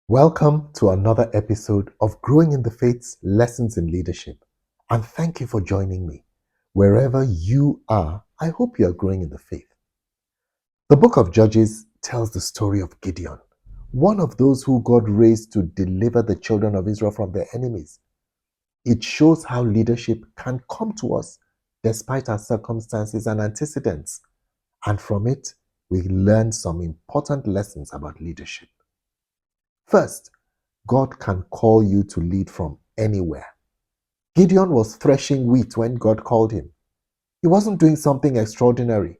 Welcome to another episode of Growing in the Faith's Lessons in Leadership. And thank you for joining me. Wherever you are, I hope you are growing in the faith. The book of Judges tells the story of Gideon, one of those who God raised to deliver the children of Israel from their enemies. It shows how leadership can come to us despite our circumstances and antecedents. And from it, we learn some important lessons about leadership. First, God can call you to lead from anywhere. Gideon was threshing wheat when God called him. He wasn't doing something extraordinary.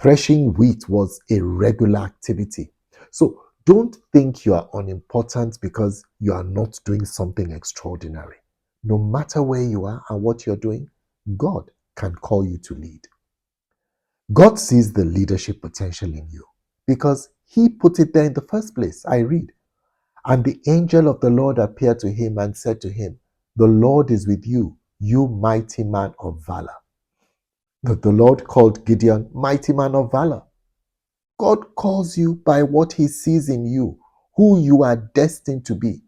Threshing wheat was a regular activity. So don't think you are unimportant because you are not doing something extraordinary. No matter where you are and what you're doing, God can call you to lead. God sees the leadership potential in you because He put it there in the first place. I read. And the angel of the Lord appeared to him and said to him, "The Lord is with you, you mighty man of valor." The Lord called Gideon mighty man of valor. God calls you by what He sees in you, who you are destined to be.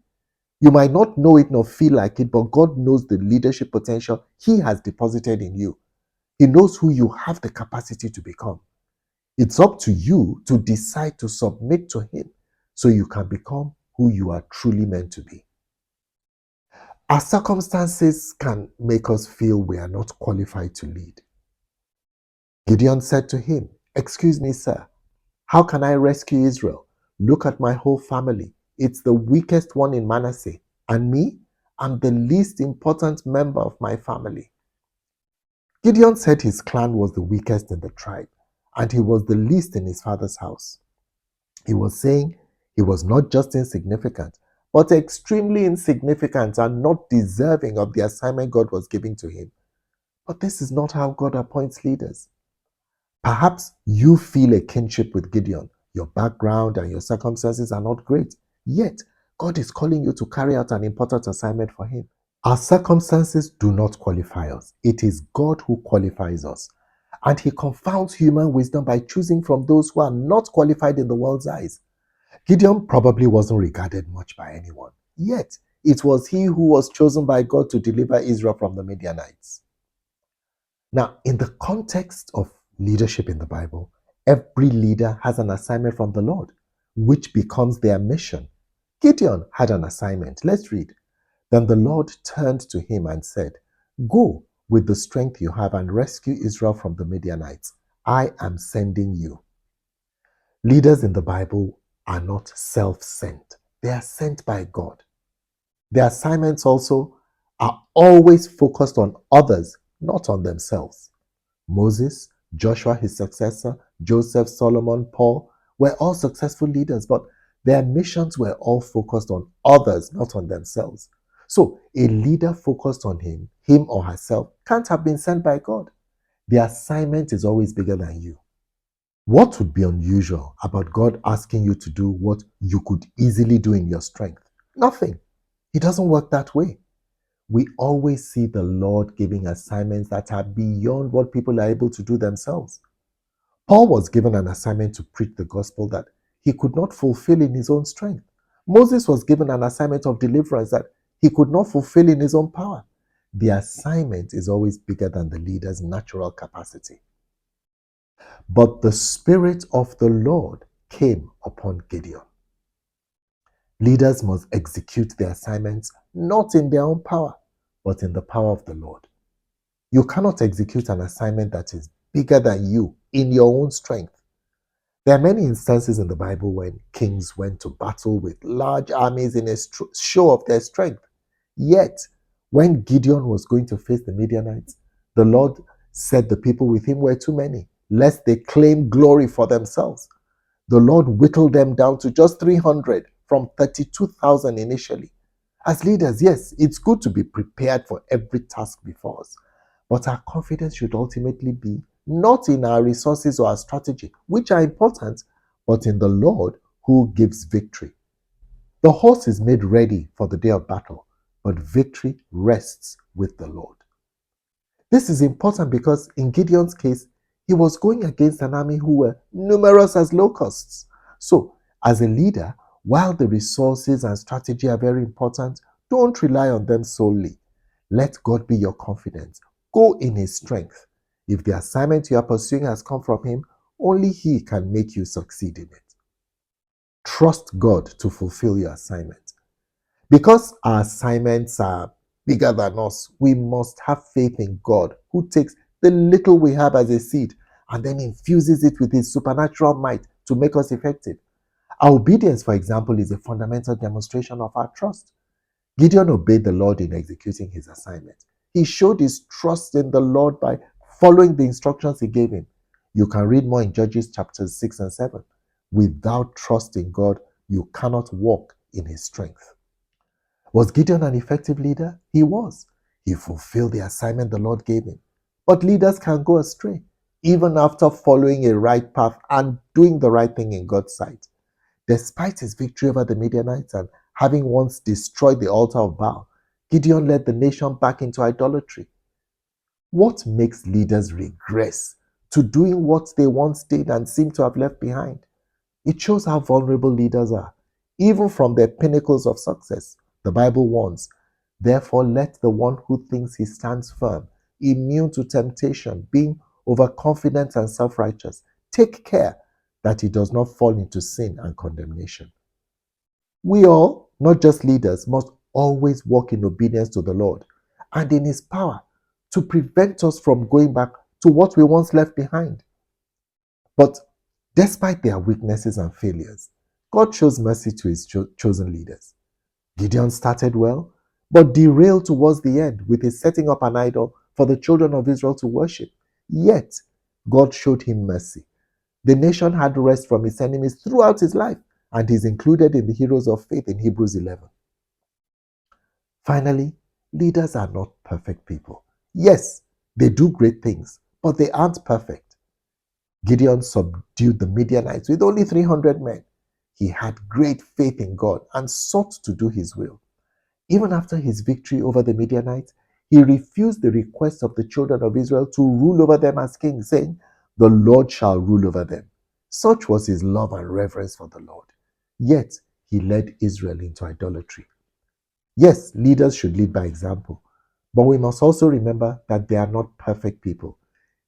You might not know it nor feel like it, but God knows the leadership potential He has deposited in you. He knows who you have the capacity to become. It's up to you to decide to submit to Him so you can become who you are truly meant to be. Our circumstances can make us feel we are not qualified to lead. Gideon said to him, "Excuse me, sir, how can I rescue Israel? Look at my whole family. It's the weakest one in Manasseh. And me? I'm the least important member of my family." Gideon said his clan was the weakest in the tribe, and he was the least in his father's house. He was saying he was not just insignificant, but extremely insignificant and not deserving of the assignment God was giving to him. But this is not how God appoints leaders. Perhaps you feel a kinship with Gideon. Your background and your circumstances are not great. Yet, God is calling you to carry out an important assignment for Him. Our circumstances do not qualify us. It is God who qualifies us. And He confounds human wisdom by choosing from those who are not qualified in the world's eyes. Gideon probably wasn't regarded much by anyone. Yet, it was he who was chosen by God to deliver Israel from the Midianites. Now, in the context of leadership in the Bible, every leader has an assignment from the Lord, which becomes their mission. Gideon had an assignment. Let's read. Then the Lord turned to him and said, "Go with the strength you have and rescue Israel from the Midianites. I am sending you." Leaders in the Bible are not self-sent. They are sent by God. Their assignments also are always focused on others, not on themselves. Moses, Joshua, his successor, Joseph, Solomon, Paul were all successful leaders, but their missions were all focused on others, not on themselves. So a leader focused on him or herself, can't have been sent by God. The assignment is always bigger than you. What would be unusual about God asking you to do what you could easily do in your strength? Nothing. He doesn't work that way. We always see the Lord giving assignments that are beyond what people are able to do themselves. Paul was given an assignment to preach the gospel that he could not fulfill in his own strength. Moses was given an assignment of deliverance that he could not fulfill in his own power. The assignment is always bigger than the leader's natural capacity. But the Spirit of the Lord came upon Gideon. Leaders must execute their assignments not in their own power, but in the power of the Lord. You cannot execute an assignment that is bigger than you in your own strength. There are many instances in the Bible when kings went to battle with large armies in a show of their strength. Yet, when Gideon was going to face the Midianites, the Lord said the people with him were too many, lest they claim glory for themselves. The Lord whittled them down to just 300 from 32,000 initially. As leaders, yes, it's good to be prepared for every task before us, but our confidence should ultimately be not in our resources or our strategy, which are important, but in the Lord who gives victory. The horse is made ready for the day of battle, but victory rests with the Lord. This is important because in Gideon's case, he was going against an army who were numerous as locusts. So, as a leader, While the resources and strategy are very important, don't rely on them solely. Let God be your confidence. Go in His strength. If the assignment you are pursuing has come from Him, only He can make you succeed in it. Trust God to fulfill your assignment. Because our assignments are bigger than us, we must have faith in God, who takes the little we have as a seed and then infuses it with His supernatural might to make us effective. Our obedience, for example, is a fundamental demonstration of our trust. Gideon obeyed the Lord in executing his assignment. He showed his trust in the Lord by following the instructions He gave him. You can read more in Judges chapters 6 and 7. Without trust in God, you cannot walk in His strength. Was Gideon an effective leader? He was. He fulfilled the assignment the Lord gave him. But leaders can go astray, even after following a right path and doing the right thing in God's sight. Despite his victory over the Midianites and having once destroyed the altar of Baal, Gideon led the nation back into idolatry. What makes leaders regress to doing what they once did and seem to have left behind? It shows how vulnerable leaders are, even from their pinnacles of success. The Bible warns, therefore let the one who thinks he stands firm, immune to temptation, being overconfident and self-righteous, take care that he does not fall into sin and condemnation. We all, not just leaders, must always walk in obedience to the Lord and in His power to prevent us from going back to what we once left behind. But despite their weaknesses and failures, God shows mercy to His chosen leaders. Gideon started well, but derailed towards the end with his setting up an idol for the children of Israel to worship. Yet, God showed him mercy. The nation had rest from its enemies throughout his life, and he's included in the heroes of faith in Hebrews 11. Finally, leaders are not perfect people. Yes, they do great things, but they aren't perfect. Gideon subdued the Midianites with only 300 men. He had great faith in God and sought to do His will. Even after his victory over the Midianites, he refused the request of the children of Israel to rule over them as king, saying, "The Lord shall rule over them." Such was his love and reverence for the Lord. Yet, he led Israel into idolatry. Yes, leaders should lead by example, but we must also remember that they are not perfect people.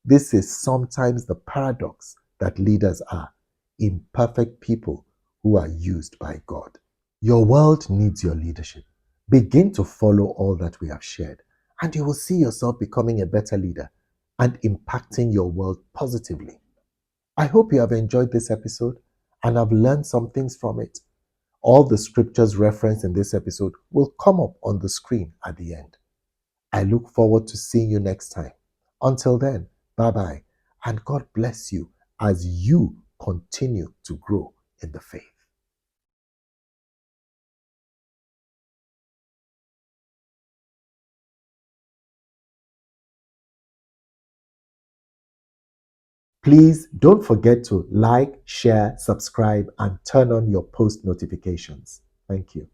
This is sometimes the paradox that leaders are imperfect people who are used by God. Your world needs your leadership. Begin to follow all that we have shared, and you will see yourself becoming a better leader and impacting your world positively. I hope you have enjoyed this episode and have learned some things from it. All the scriptures referenced in this episode will come up on the screen at the end. I look forward to seeing you next time. Until then, bye bye, and God bless you as you continue to grow in the faith. Please don't forget to like, share, subscribe, and turn on your post notifications. Thank you.